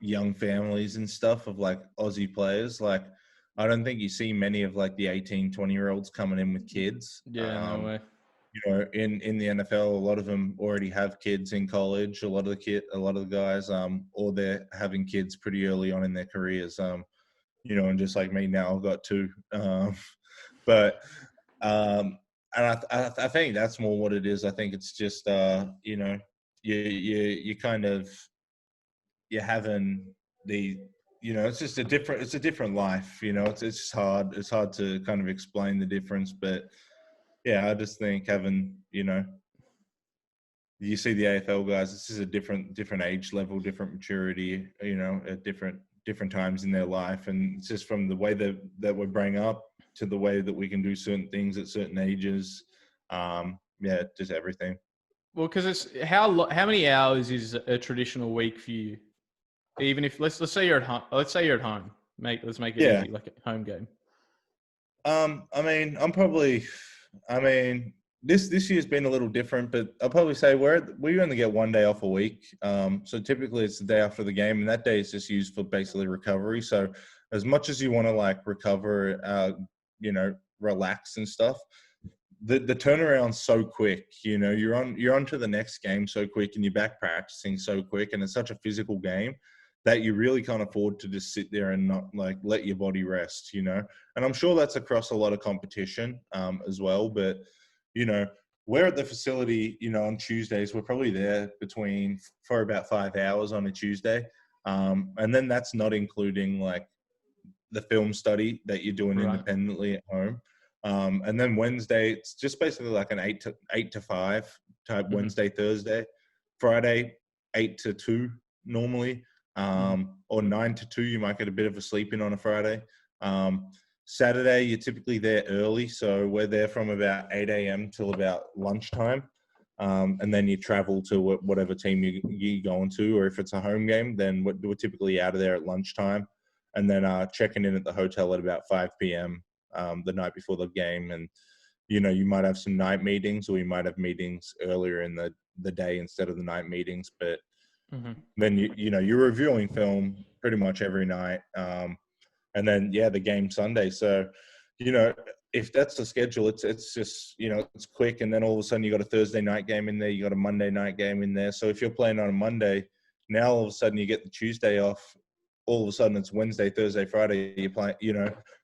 young families and stuff of like Aussie players, like I don't think you see many of like the 18, 20-year-olds coming in with kids. Yeah, no way. In the NFL, a lot of them already have kids in college. A lot of the guys, or they're having kids pretty early on in their careers. And just like me now, I've got two. But and I think that's more what it is. I think it's just you kind of you're having the it's just a different life. It's just hard. It's hard to kind of explain the difference, but. Yeah, I just think having, you see the AFL guys, this is a different age level, different maturity, at different times in their life. And it's just from the way that we're bringing up to the way that we can do certain things at certain ages. Just everything. Well, because it's how many hours is a traditional week for you? Even if let's say you're at home. Let's say you're at home. Let's make it easy, like a home game. This year's been a little different, but I'll probably say we only get 1 day off a week. So typically it's the day after the game, and that day is just used for basically recovery. So as much as you want to like recover, relax and stuff, the turnaround's so quick. You're on to the next game so quick, and you're back practicing so quick, and it's such a physical game that you really can't afford to just sit there and not like let your body rest, And I'm sure that's across a lot of competition as well. But, we're at the facility, on Tuesdays. We're probably there for about 5 hours on a Tuesday. And then that's not including like the film study that you're doing independently at home. And then Wednesday, it's just basically like an 8 to 5 type Wednesday, Thursday, Friday, 8 to 2 normally. Or 9 to 2, you might get a bit of a sleep in on a Friday. Saturday, you're typically there early. So we're there from about 8 a.m. till about lunchtime. And then you travel to whatever team you're going to, or if it's a home game, then we're typically out of there at lunchtime. And then checking in at the hotel at about 5 p.m. The night before the game. And, you might have some night meetings, or you might have meetings earlier in the day instead of the night meetings. But Then you're reviewing film pretty much every night, and then the game Sunday. So, if that's the schedule, it's just it's quick, and then all of a sudden you got a Thursday night game in there, you got a Monday night game in there. So if you're playing on a Monday, now all of a sudden you get the Tuesday off. All of a sudden it's Wednesday, Thursday, Friday. You're playing,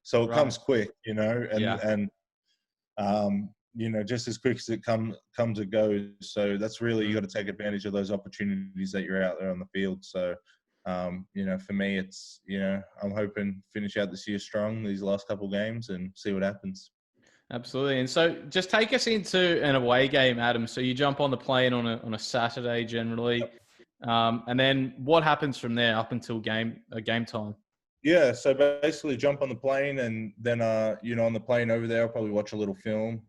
so it comes quick, and just as quick as it comes, it goes. So that's really, you got to take advantage of those opportunities that you're out there on the field. So, for me, it's, I'm hoping finish out this year strong, these last couple games, and see what happens. Absolutely. And so just take us into an away game, Adam. So you jump on the plane on a Saturday generally. Yep. And then what happens from there up until game time? Yeah, so basically jump on the plane, and then, on the plane over there, I'll probably watch a little film,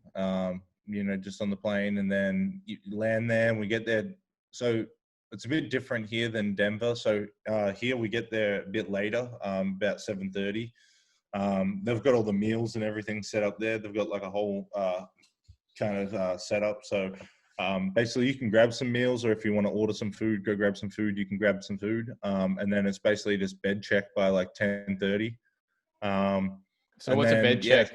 just on the plane, and then you land there, and we get there. So it's a bit different here than Denver. So here we get there a bit later, about 7:30. They've got all the meals and everything set up there. They've got like a whole kind of setup. So basically you can grab some meals, or if you want to order some food, go grab some food, you can grab some food. And then it's basically just bed check by like 10:30. So what's a bed check?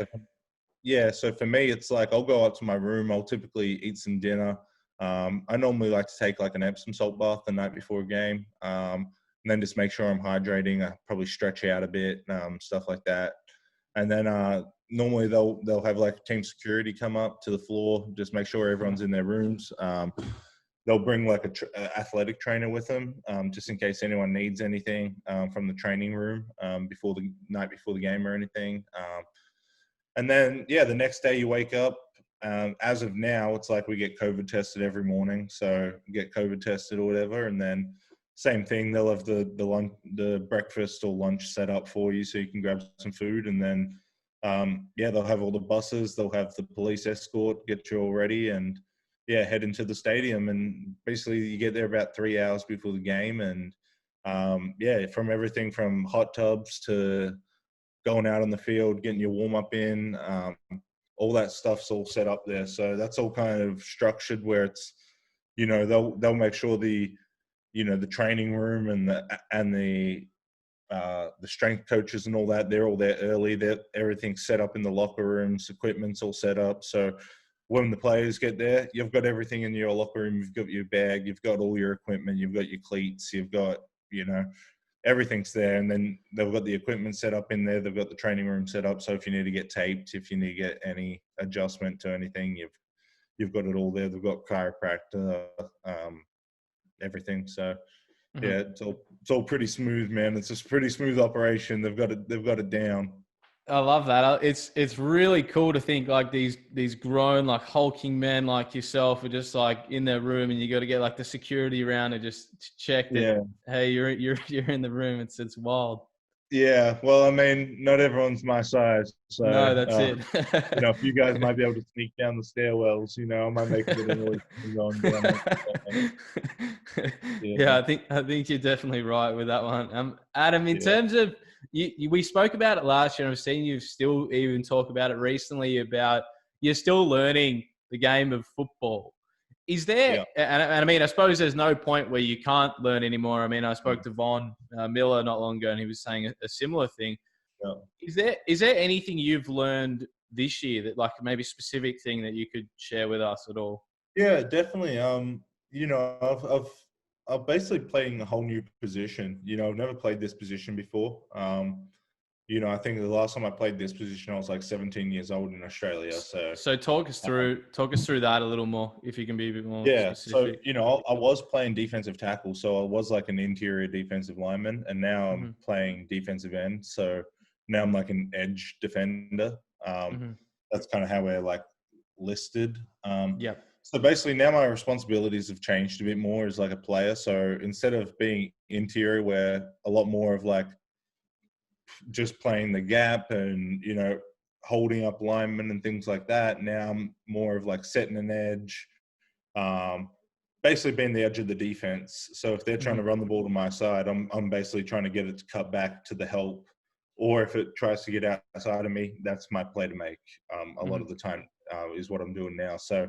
So for me, it's like I'll go up to my room. I'll typically eat some dinner. I normally like to take like an Epsom salt bath the night before a game. And then just make sure I'm hydrating. I probably stretch out a bit, stuff like that. And then normally they'll have like team security come up to the floor, just make sure everyone's in their rooms. They'll bring like a athletic trainer with them, just in case anyone needs anything from the training room before the night before the game or anything. And then the next day you wake up. As of now, it's like we get COVID tested every morning, so get COVID tested or whatever, and then same thing. They'll have the breakfast or lunch set up for you, so you can grab some food, and then they'll have all the buses. They'll have the police escort, get you all ready, and head into the stadium. And basically, you get there about 3 hours before the game, and from everything from hot tubs to going out on the field, getting your warm up in. All that stuff's all set up there. So that's all kind of structured where it's, they'll make sure the training room and the strength coaches and all that, they're all there early. Everything's set up in the locker rooms, equipment's all set up. So when the players get there, you've got everything in your locker room. You've got your bag, you've got all your equipment, you've got your cleats, you've got, everything's there. And then they've got the equipment set up in there. They've got the training room set up. So if you need to get taped, if you need to get any adjustment to anything, you've got it all there. They've got chiropractor, everything. So it's all pretty smooth, man. It's just a pretty smooth operation. They've got it down. I love that. It's really cool to think like these grown, like hulking men like yourself are just like in their room, and you got to get like the security around and just check that. Hey, you're in the room. It's wild. Yeah, well, I mean, not everyone's my size, so no, that's it. If you guys might be able to sneak down the stairwells, I might make a bit of noise going down. I think you're definitely right with that one. Adam, in terms of we spoke about it last year, and I've seen you still even talk about it recently about you're still learning the game of football. Is there, and I mean, I suppose there's no point where you can't learn anymore. I mean, I spoke to Von Miller not long ago, and he was saying a similar thing. Yeah. Is there anything you've learned this year that, like, maybe a specific thing that you could share with us at all? Yeah, definitely. I've basically playing a whole new position. I've never played this position before. I think the last time I played this position, I was like 17 years old in Australia. So talk us through that a little more, if you can be a bit more specific. So, I was playing defensive tackle. So I was like an interior defensive lineman, and now I'm playing defensive end. So now I'm like an edge defender. That's kind of how we're like listed. So basically now my responsibilities have changed a bit more as like a player. So instead of being interior, where a lot more of like just playing the gap and, holding up linemen and things like that, now I'm more of like setting an edge, basically being the edge of the defense. So if they're trying to run the ball to my side, I'm basically trying to get it to cut back to the help. Or if it tries to get outside of me, that's my play to make. A lot of the time is what I'm doing now. So,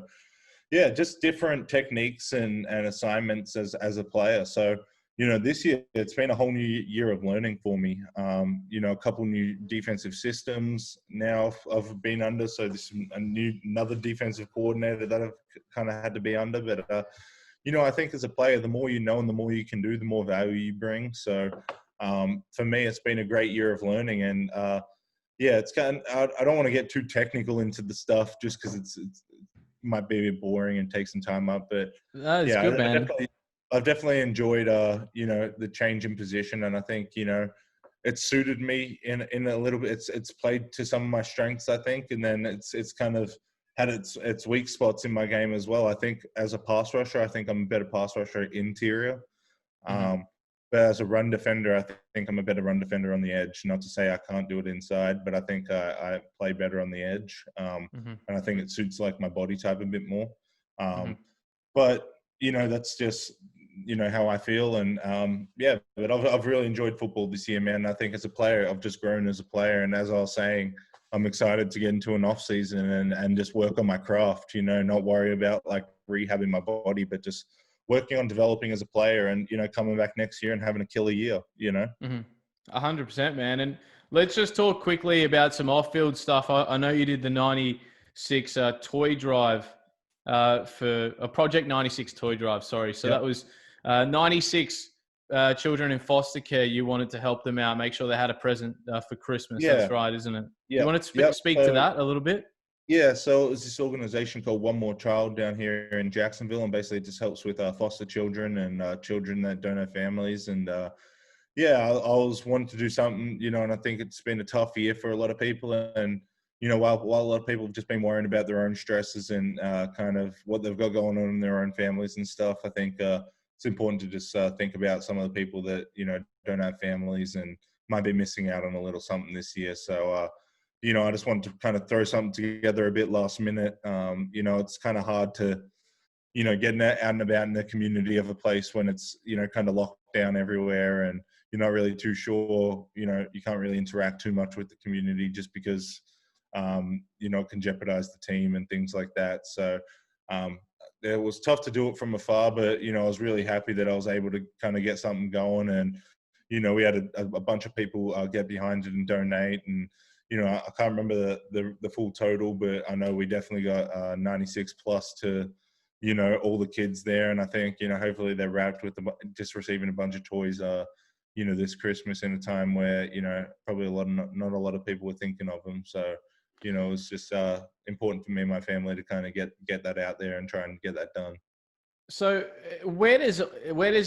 Yeah, just different techniques and assignments as a player. So, this year it's been a whole new year of learning for me. A couple new defensive systems now I've been under. So this is another defensive coordinator that I've kind of had to be under. But I think as a player, the more you know and the more you can do, the more value you bring. So for me, it's been a great year of learning. And yeah, it's I don't want to get too technical into the stuff just because it might be a bit boring and take some time up. But That is yeah, good, man. I've definitely enjoyed the change in position, and I think it's suited me in a little bit. It's played to some of my strengths, I think, and then it's kind of had its weak spots in my game as well. I think as a pass rusher, I think I'm a better pass rusher interior. Mm-hmm. But as a run defender, I think I'm a better run defender on the edge. Not to say I can't do it inside, but I think I play better on the edge. Mm-hmm. And I think it suits like my body type a bit more. Mm-hmm. But that's just how I feel. And yeah, but I've really enjoyed football this year, man. I think as a player, I've just grown as a player. And as I was saying, I'm excited to get into an off season and just work on my craft. Not worry about like rehabbing my body, but just working on developing as a player and, coming back next year and having a killer year, 100%, man. And let's just talk quickly about some off-field stuff. I know you did the 96 toy drive for a Project 96 toy drive. Sorry. So That was 96 children in foster care. You wanted to help them out, make sure they had a present for Christmas. Yeah. That's right, isn't it? Yeah. You want to speak to that a little bit? Yeah, so it was this organization called One More Child down here in Jacksonville, and basically it just helps with foster children and children that don't have families. And yeah, I was wanting to do something, and I think it's been a tough year for a lot of people. And while a lot of people have just been worrying about their own stresses and kind of what they've got going on in their own families and stuff, I think it's important to just think about some of the people that don't have families and might be missing out on a little something this year. So. I just wanted to kind of throw something together a bit last minute. It's kind of hard to, get out and about in the community of a place when it's, kind of locked down everywhere and you're not really too sure, you can't really interact too much with the community just because, it can jeopardize the team and things like that. So it was tough to do it from afar, but, I was really happy that I was able to kind of get something going. And, we had a bunch of people get behind it and donate. And, I can't remember the full total, but I know we definitely got 96 plus to, all the kids there. And I think, hopefully they're wrapped with just receiving a bunch of toys, this Christmas in a time where, probably not a lot of people were thinking of them. So, it's just important for me and my family to kind of get that out there and try and get that done. So where does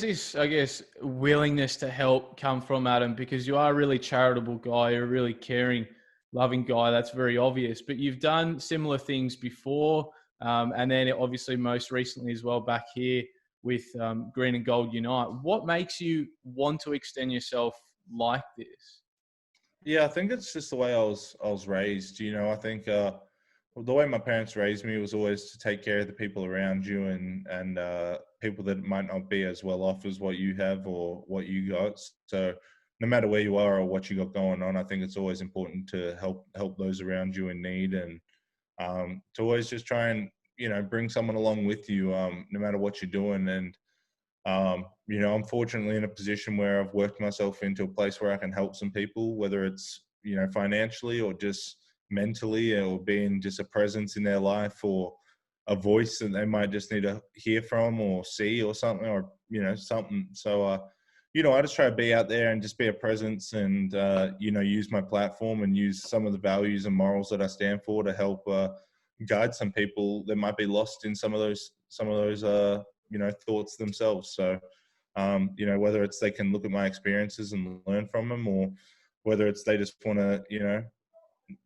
this, I guess, willingness to help come from, Adam? Because you are a really charitable guy, you're a really caring, loving guy. That's very obvious. But you've done similar things before, and then obviously most recently as well back here with Green and Gold Unite. What makes you want to extend yourself like this? Yeah, I think it's just the way I was raised. I think the way my parents raised me was always to take care of the people around you and people that might not be as well off as what you have or what you got. So no matter where you are or what you got going on, I think it's always important to help those around you in need and to always just try and bring someone along with you, no matter what you're doing. And I'm fortunately in a position where I've worked myself into a place where I can help some people, whether it's financially or just mentally, or being just a presence in their life or a voice that they might just need to hear from or see or something, or something. So I just try to be out there and just be a presence and use my platform and use some of the values and morals that I stand for to help guide some people that might be lost in some of those thoughts themselves. So whether it's they can look at my experiences and learn from them, or whether it's they just want to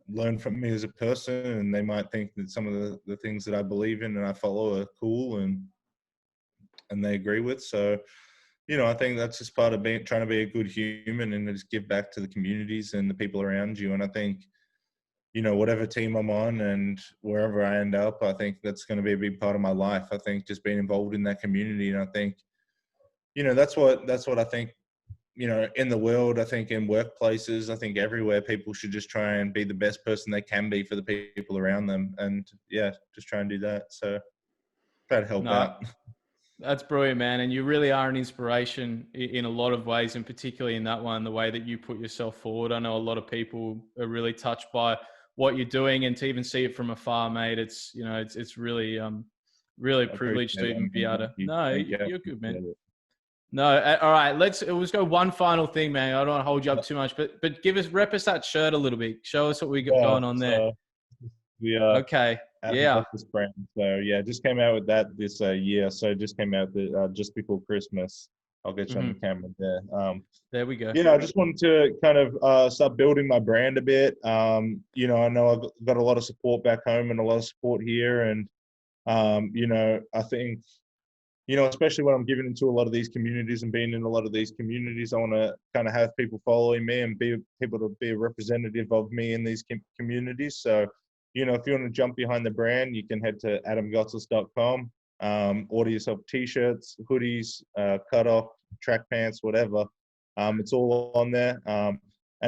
learn from me as a person, and they might think that some of the things that I believe in and I follow are cool and they agree with. So I think that's just part of trying to be a good human and just give back to the communities and the people around you. And I think whatever team I'm on and wherever I end up, I think that's going to be a big part of my life. I think just being involved in that community. And I think that's what I think in the world. I think in workplaces, I think everywhere, people should just try and be the best person they can be for the people around them, and just try and do that. So try to help No, out. that's brilliant, man. And you really are an inspiration in a lot of ways, and particularly in that one, the way that you put yourself forward. I know a lot of people are really touched by what you're doing, and to even see it from afar, mate, it's, you know, it's really, really a I privilege appreciate to it, even be man. able to. Thank you. No, Thank you. I you're good, man. appreciate it. No, all right. Let's go one final thing, man. I don't want to hold you up too much, but rep us that shirt a little bit. Show us what we got Yeah, going on there. we Okay. Adam Yeah. Gotsis brand. So yeah, just came out with that this year. So just came out just before Christmas. I'll get you on the camera there. There we go. Yeah, I just wanted to kind of start building my brand a bit. You know, I know I've got a lot of support back home and a lot of support here, and you know, I think, you know, especially when I'm giving into a lot of these communities and being in a lot of these communities, I want to kind of have people following me and be people to be a representative of me in these communities. So, you know, if you want to jump behind the brand, you can head to adamgotsis.com, order yourself t-shirts, hoodies, cutoff, track pants, whatever. It's all on there. And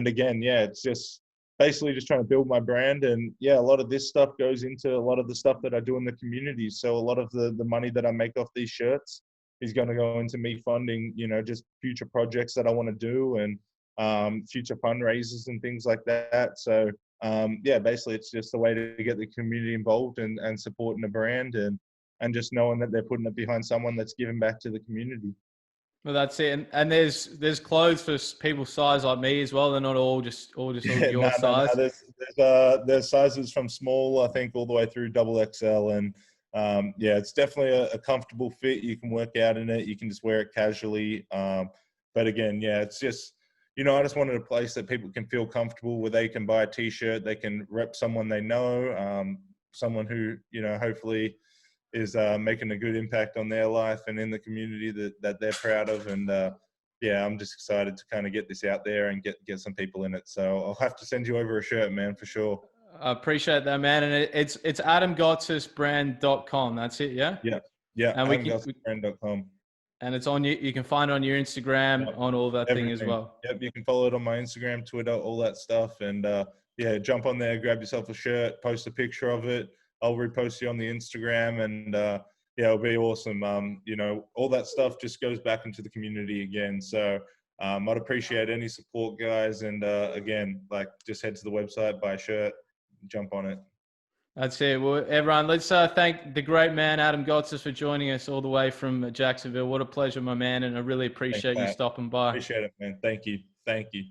again, yeah, it's just basically just trying to build my brand. And yeah, a lot of this stuff goes into a lot of the stuff that I do in the community. So a lot of the money that I make off these shirts is going to go into me funding, you know, just future projects that I want to do, and future fundraisers and things like that. So yeah, basically it's just a way to get the community involved and supporting the brand, and just knowing that they're putting it behind someone that's giving back to the community. Well, that's it. And there's clothes for people size like me as well. They're not all just Yeah, your size. There's sizes from small, I think, all the way through double XL, and yeah, it's definitely a comfortable fit. You can work out in it. You can just wear it casually. But again, yeah, it's just, you know, I just wanted a place that people can feel comfortable, where they can buy a t-shirt, they can rep someone they know, someone who, you know, hopefully is making a good impact on their life and in the community that they're proud of. And yeah, I'm just excited to kind of get this out there and get some people in it. So I'll have to send you over a shirt, man, for sure. I appreciate that, man. And it's adamgotsisbrand.com. That's it, yeah? Yeah, And adamgotsisbrand.com. and it's on you can find it on your Instagram, Yep. on all that Everything. thing as well. Yep, you can follow it on my Instagram, Twitter, all that stuff. And yeah, jump on there, grab yourself a shirt, post a picture of it. I'll repost you on the Instagram, and yeah, it'll be awesome. You know, all that stuff just goes back into the community again. So I'd appreciate any support, guys. And again, like, just head to the website, buy a shirt, jump on it. That's it. Well, everyone, let's thank the great man, Adam Gotsis, for joining us all the way from Jacksonville. What a pleasure, my man. And I really appreciate you stopping by. Appreciate it, man. Thank you. Thank you.